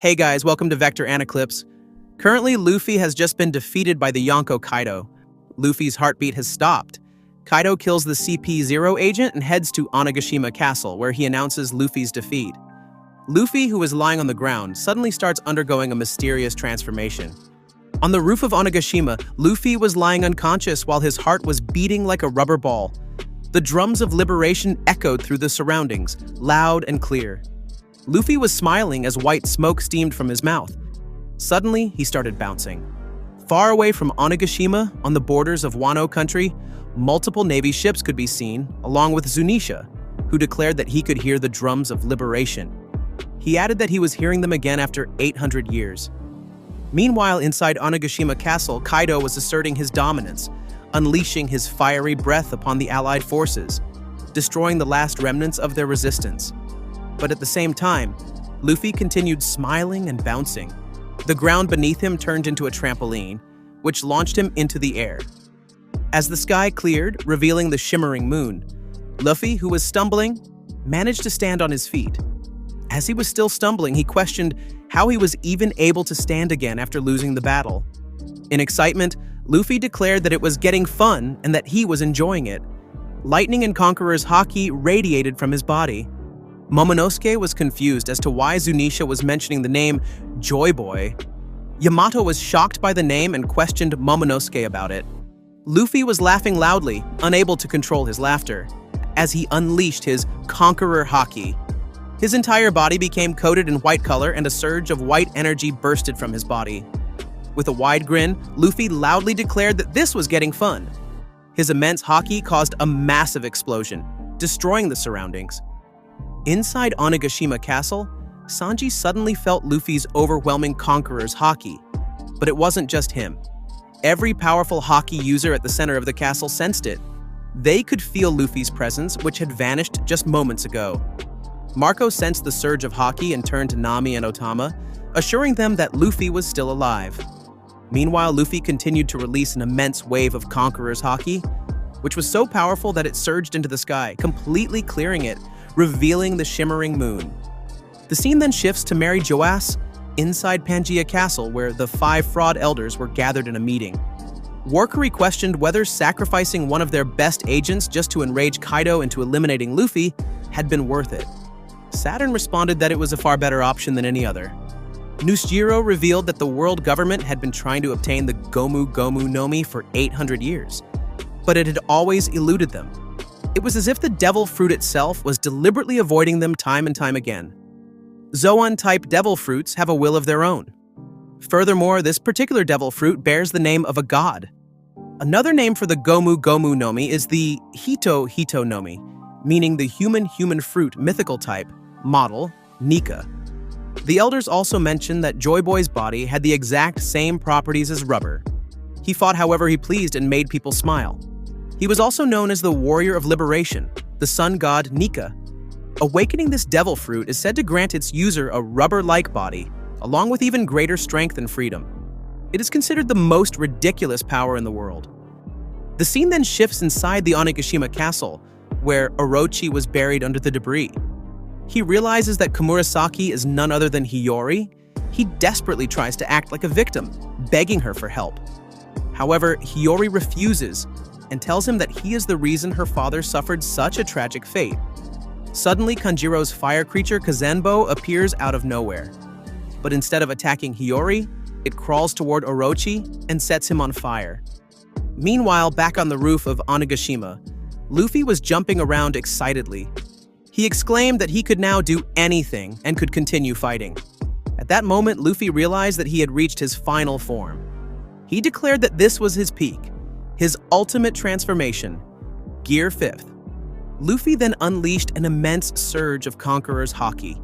Hey guys, welcome to Vector Anaclips. Currently, Luffy has just been defeated by the Yonko Kaido. Luffy's heartbeat has stopped. Kaido kills the CP0 agent and heads to Onigashima Castle, where he announces Luffy's defeat. Luffy, who is lying on the ground, suddenly starts undergoing a mysterious transformation. On the roof of Onigashima, Luffy was lying unconscious while his heart was beating like a rubber ball. The drums of liberation echoed through the surroundings, loud and clear. Luffy was smiling as white smoke steamed from his mouth. Suddenly, he started bouncing. Far away from Onigashima, on the borders of Wano country, multiple Navy ships could be seen, along with Zunisha, who declared that he could hear the drums of liberation. He added that he was hearing them again after 800 years. Meanwhile, inside Onigashima Castle, Kaido was asserting his dominance, unleashing his fiery breath upon the Allied forces, destroying the last remnants of their resistance. But at the same time, Luffy continued smiling and bouncing. The ground beneath him turned into a trampoline, which launched him into the air. As the sky cleared, revealing the shimmering moon, Luffy, who was stumbling, managed to stand on his feet. As he was still stumbling, he questioned how he was even able to stand again after losing the battle. In excitement, Luffy declared that it was getting fun and that he was enjoying it. Lightning and Conqueror's haki radiated from his body. Momonosuke was confused as to why Zunisha was mentioning the name Joy Boy. Yamato was shocked by the name and questioned Momonosuke about it. Luffy was laughing loudly, unable to control his laughter, as he unleashed his Conqueror haki. His entire body became coated in white color and a surge of white energy bursted from his body. With a wide grin, Luffy loudly declared that this was getting fun. His immense haki caused a massive explosion, destroying the surroundings. Inside Onigashima Castle, Sanji suddenly felt Luffy's overwhelming Conqueror's haki. But it wasn't just him. Every powerful haki user at the center of the castle sensed it. They could feel Luffy's presence, which had vanished just moments ago. Marco sensed the surge of haki and turned to Nami and Otama, assuring them that Luffy was still alive. Meanwhile, Luffy continued to release an immense wave of Conqueror's haki, which was so powerful that it surged into the sky, completely clearing it, revealing the shimmering moon. The scene then shifts to Mary Joas inside Pangaea Castle, where the 5 fraud elders were gathered in a meeting. Warcry questioned whether sacrificing one of their best agents just to enrage Kaido into eliminating Luffy had been worth it. Saturn responded that it was a far better option than any other. Nusjiro revealed that the world government had been trying to obtain the Gomu Gomu Nomi for 800 years, but it had always eluded them. It was as if the devil fruit itself was deliberately avoiding them time and time again. Zoan-type devil fruits have a will of their own. Furthermore, this particular devil fruit bears the name of a god. Another name for the Gomu Gomu Nomi is the Hito Hito Nomi, meaning the human fruit mythical type, model, Nika. The elders also mentioned that Joy Boy's body had the exact same properties as rubber. He fought however he pleased and made people smile. He was also known as the Warrior of Liberation, the sun god Nika. Awakening this devil fruit is said to grant its user a rubber-like body, along with even greater strength and freedom. It is considered the most ridiculous power in the world. The scene then shifts inside the Onigashima Castle, where Orochi was buried under the debris. He realizes that Komurasaki is none other than Hiyori. He desperately tries to act like a victim, begging her for help. However, Hiyori refuses and tells him that he is the reason her father suffered such a tragic fate. Suddenly, Kanjiro's fire creature Kazenbo appears out of nowhere. But instead of attacking Hiyori, it crawls toward Orochi and sets him on fire. Meanwhile, back on the roof of Onigashima, Luffy was jumping around excitedly. He exclaimed that he could now do anything and could continue fighting. At that moment, Luffy realized that he had reached his final form. He declared that this was his peak, his ultimate transformation, Gear 5th. Luffy then unleashed an immense surge of Conqueror's haki.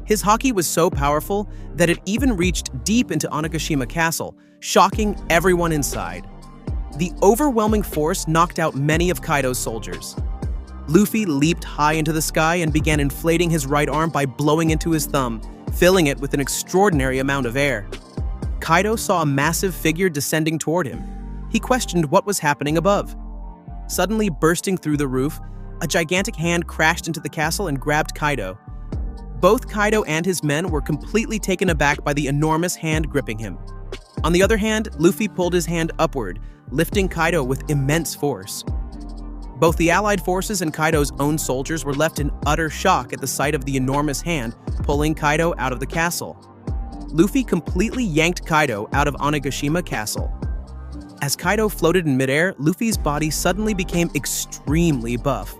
His haki was so powerful that it even reached deep into Onigashima Castle, shocking everyone inside. The overwhelming force knocked out many of Kaido's soldiers. Luffy leaped high into the sky and began inflating his right arm by blowing into his thumb, filling it with an extraordinary amount of air. Kaido saw a massive figure descending toward him. He questioned what was happening above. Suddenly bursting through the roof, a gigantic hand crashed into the castle and grabbed Kaido. Both Kaido and his men were completely taken aback by the enormous hand gripping him. On the other hand, Luffy pulled his hand upward, lifting Kaido with immense force. Both the Allied forces and Kaido's own soldiers were left in utter shock at the sight of the enormous hand pulling Kaido out of the castle. Luffy completely yanked Kaido out of Onigashima Castle. As Kaido floated in midair, Luffy's body suddenly became extremely buff.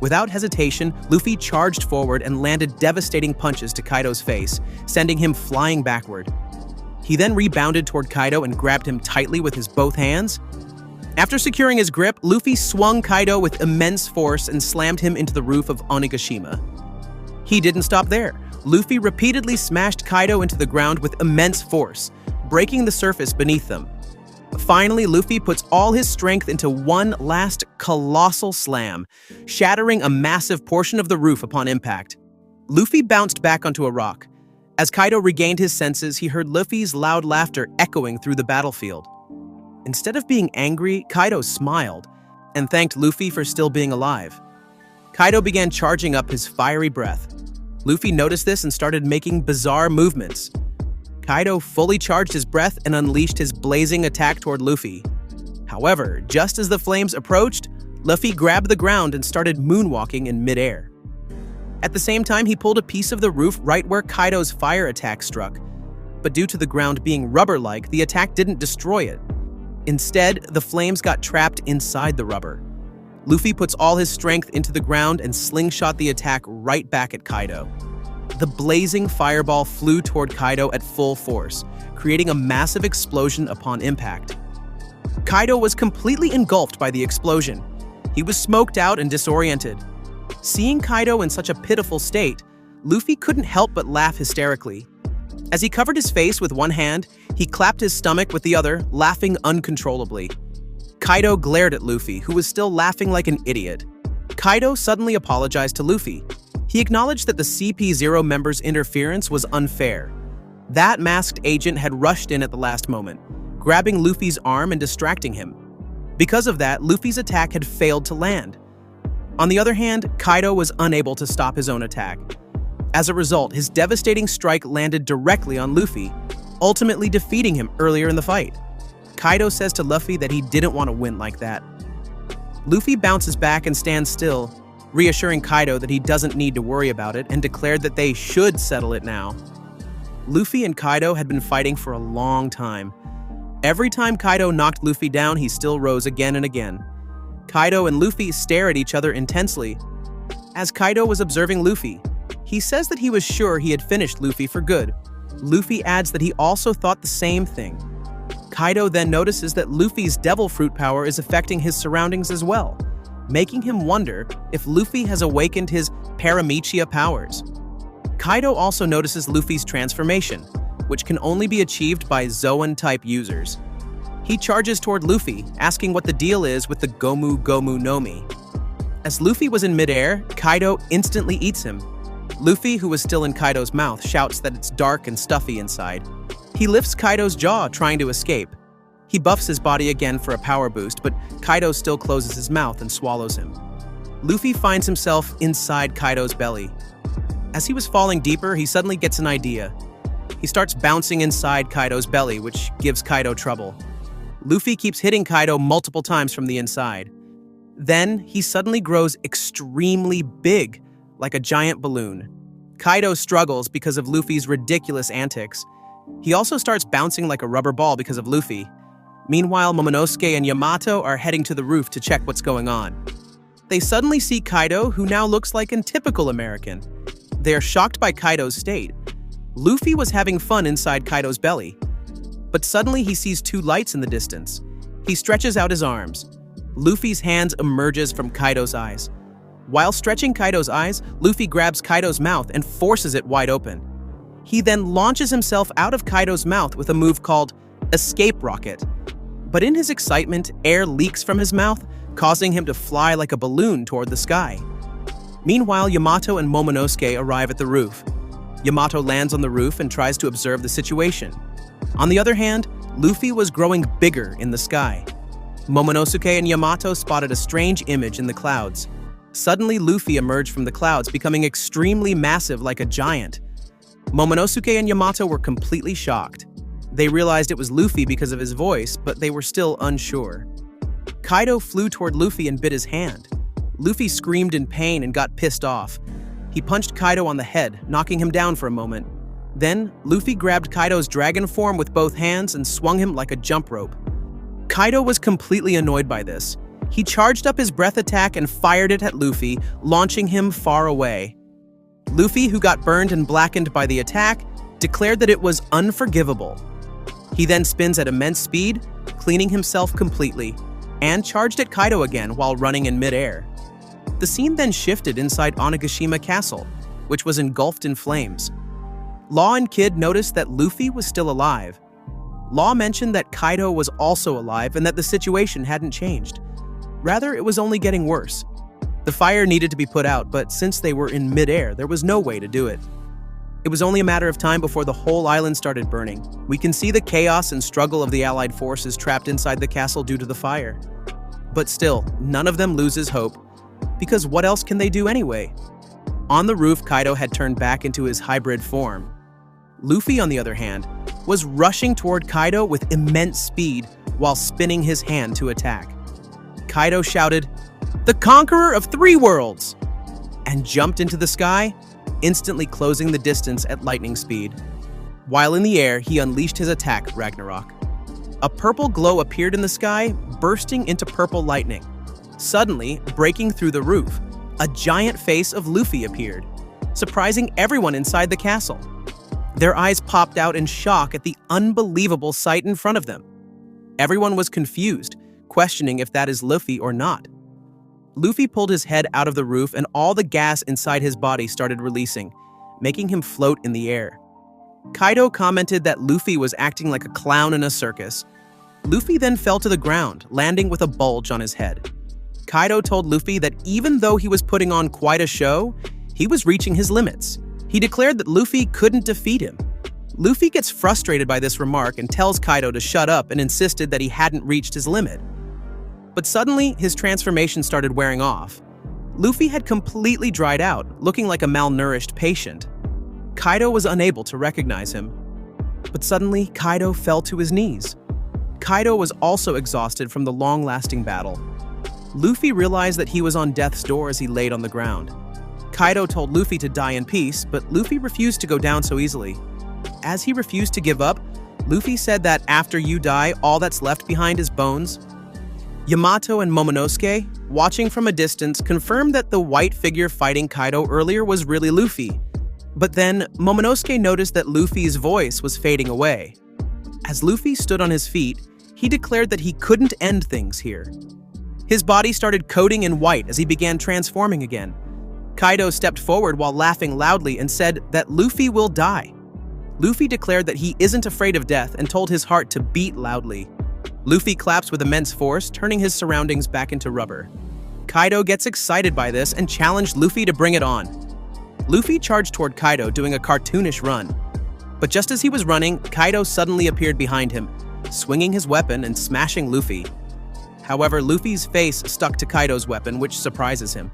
Without hesitation, Luffy charged forward and landed devastating punches to Kaido's face, sending him flying backward. He then rebounded toward Kaido and grabbed him tightly with his both hands. After securing his grip, Luffy swung Kaido with immense force and slammed him into the roof of Onigashima. He didn't stop there. Luffy repeatedly smashed Kaido into the ground with immense force, breaking the surface beneath them. Finally, Luffy puts all his strength into one last colossal slam, shattering a massive portion of the roof upon impact. Luffy bounced back onto a rock. As Kaido regained his senses, he heard Luffy's loud laughter echoing through the battlefield. Instead of being angry, Kaido smiled and thanked Luffy for still being alive. Kaido began charging up his fiery breath. Luffy noticed this and started making bizarre movements. Kaido fully charged his breath and unleashed his blazing attack toward Luffy. However, just as the flames approached, Luffy grabbed the ground and started moonwalking in midair. At the same time, he pulled a piece of the roof right where Kaido's fire attack struck. But due to the ground being rubber-like, the attack didn't destroy it. Instead, the flames got trapped inside the rubber. Luffy puts all his strength into the ground and slingshot the attack right back at Kaido. The blazing fireball flew toward Kaido at full force, creating a massive explosion upon impact. Kaido was completely engulfed by the explosion. He was smoked out and disoriented. Seeing Kaido in such a pitiful state, Luffy couldn't help but laugh hysterically. As he covered his face with one hand, he clapped his stomach with the other, laughing uncontrollably. Kaido glared at Luffy, who was still laughing like an idiot. Kaido suddenly apologized to Luffy. He acknowledged that the CP0 members' interference was unfair. That masked agent had rushed in at the last moment, grabbing Luffy's arm and distracting him. Because of that, Luffy's attack had failed to land. On the other hand, Kaido was unable to stop his own attack. As a result, his devastating strike landed directly on Luffy, ultimately defeating him earlier in the fight. Kaido says to Luffy that he didn't want to win like that. Luffy bounces back and stands still, reassuring Kaido that he doesn't need to worry about it and declared that they should settle it now. Luffy and Kaido had been fighting for a long time. Every time Kaido knocked Luffy down, he still rose again and again. Kaido and Luffy stare at each other intensely. As Kaido was observing Luffy, he says that he was sure he had finished Luffy for good. Luffy adds that he also thought the same thing. Kaido then notices that Luffy's devil fruit power is affecting his surroundings as well, making him wonder if Luffy has awakened his Paramichia powers. Kaido also notices Luffy's transformation, which can only be achieved by Zoan-type users. He charges toward Luffy, asking what the deal is with the Gomu Gomu no Mi. As Luffy was in midair, Kaido instantly eats him. Luffy, who was still in Kaido's mouth, shouts that it's dark and stuffy inside. He lifts Kaido's jaw, trying to escape. He buffs his body again for a power boost, but Kaido still closes his mouth and swallows him. Luffy finds himself inside Kaido's belly. As he was falling deeper, he suddenly gets an idea. He starts bouncing inside Kaido's belly, which gives Kaido trouble. Luffy keeps hitting Kaido multiple times from the inside. Then, he suddenly grows extremely big, like a giant balloon. Kaido struggles because of Luffy's ridiculous antics. He also starts bouncing like a rubber ball because of Luffy. Meanwhile, Momonosuke and Yamato are heading to the roof to check what's going on. They suddenly see Kaido, who now looks like a typical American. They are shocked by Kaido's state. Luffy was having fun inside Kaido's belly. But suddenly he sees two lights in the distance. He stretches out his arms. Luffy's hands emerges from Kaido's eyes. While stretching Kaido's eyes, Luffy grabs Kaido's mouth and forces it wide open. He then launches himself out of Kaido's mouth with a move called Escape Rocket. But in his excitement, air leaks from his mouth, causing him to fly like a balloon toward the sky. Meanwhile, Yamato and Momonosuke arrive at the roof. Yamato lands on the roof and tries to observe the situation. On the other hand, Luffy was growing bigger in the sky. Momonosuke and Yamato spotted a strange image in the clouds. Suddenly, Luffy emerged from the clouds, becoming extremely massive like a giant. Momonosuke and Yamato were completely shocked. They realized it was Luffy because of his voice, but they were still unsure. Kaido flew toward Luffy and bit his hand. Luffy screamed in pain and got pissed off. He punched Kaido on the head, knocking him down for a moment. Then, Luffy grabbed Kaido's dragon form with both hands and swung him like a jump rope. Kaido was completely annoyed by this. He charged up his breath attack and fired it at Luffy, launching him far away. Luffy, who got burned and blackened by the attack, declared that it was unforgivable. He then spins at immense speed, cleaning himself completely, and charged at Kaido again while running in midair. The scene then shifted inside Onigashima Castle, which was engulfed in flames. Law and Kid noticed that Luffy was still alive. Law mentioned that Kaido was also alive and that the situation hadn't changed. Rather, it was only getting worse. The fire needed to be put out, but since they were in midair, there was no way to do it. It was only a matter of time before the whole island started burning. We can see the chaos and struggle of the Allied forces trapped inside the castle due to the fire. But still, none of them loses hope, because what else can they do anyway? On the roof, Kaido had turned back into his hybrid form. Luffy, on the other hand, was rushing toward Kaido with immense speed while spinning his hand to attack. Kaido shouted, "The Conqueror of Three Worlds!" and jumped into the sky, instantly closing the distance at lightning speed. While in the air, he unleashed his attack, Ragnarok. A purple glow appeared in the sky, bursting into purple lightning. Suddenly, breaking through the roof, a giant face of Luffy appeared, surprising everyone inside the castle. Their eyes popped out in shock at the unbelievable sight in front of them. Everyone was confused, questioning if that is Luffy or not. Luffy pulled his head out of the roof and all the gas inside his body started releasing, making him float in the air. Kaido commented that Luffy was acting like a clown in a circus. Luffy then fell to the ground, landing with a bulge on his head. Kaido told Luffy that even though he was putting on quite a show, he was reaching his limits. He declared that Luffy couldn't defeat him. Luffy gets frustrated by this remark and tells Kaido to shut up and insisted that he hadn't reached his limit. But suddenly, his transformation started wearing off. Luffy had completely dried out, looking like a malnourished patient. Kaido was unable to recognize him. But suddenly, Kaido fell to his knees. Kaido was also exhausted from the long-lasting battle. Luffy realized that he was on death's door as he laid on the ground. Kaido told Luffy to die in peace, but Luffy refused to go down so easily. As he refused to give up, Luffy said that after you die, all that's left behind is bones. Yamato and Momonosuke, watching from a distance, confirmed that the white figure fighting Kaido earlier was really Luffy. But then, Momonosuke noticed that Luffy's voice was fading away. As Luffy stood on his feet, he declared that he couldn't end things here. His body started coating in white as he began transforming again. Kaido stepped forward while laughing loudly and said that Luffy will die. Luffy declared that he isn't afraid of death and told his heart to beat loudly. Luffy claps with immense force, turning his surroundings back into rubber. Kaido gets excited by this and challenged Luffy to bring it on. Luffy charged toward Kaido, doing a cartoonish run. But just as he was running, Kaido suddenly appeared behind him, swinging his weapon and smashing Luffy. However, Luffy's face stuck to Kaido's weapon, which surprises him.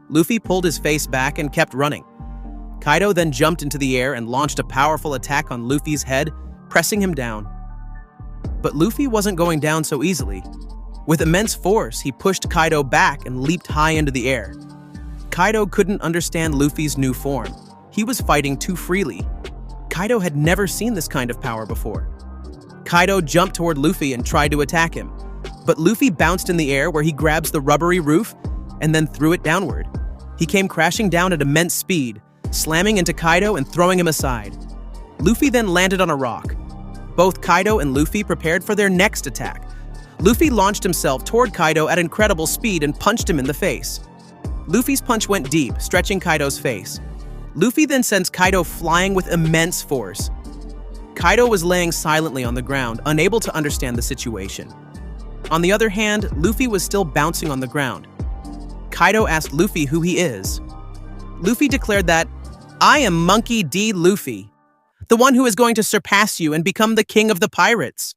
Luffy pulled his face back and kept running. Kaido then jumped into the air and launched a powerful attack on Luffy's head, pressing him down. But Luffy wasn't going down so easily. With immense force, he pushed Kaido back and leaped high into the air. Kaido couldn't understand Luffy's new form. He was fighting too freely. Kaido had never seen this kind of power before. Kaido jumped toward Luffy and tried to attack him, but Luffy bounced in the air where he grabs the rubbery roof and then threw it downward. He came crashing down at immense speed, slamming into Kaido and throwing him aside. Luffy then landed on a rock. Both Kaido and Luffy prepared for their next attack. Luffy launched himself toward Kaido at incredible speed and punched him in the face. Luffy's punch went deep, stretching Kaido's face. Luffy then sends Kaido flying with immense force. Kaido was laying silently on the ground, unable to understand the situation. On the other hand, Luffy was still bouncing on the ground. Kaido asked Luffy who he is. Luffy declared that, "I am Monkey D. Luffy, the one who is going to surpass you and become the king of the pirates."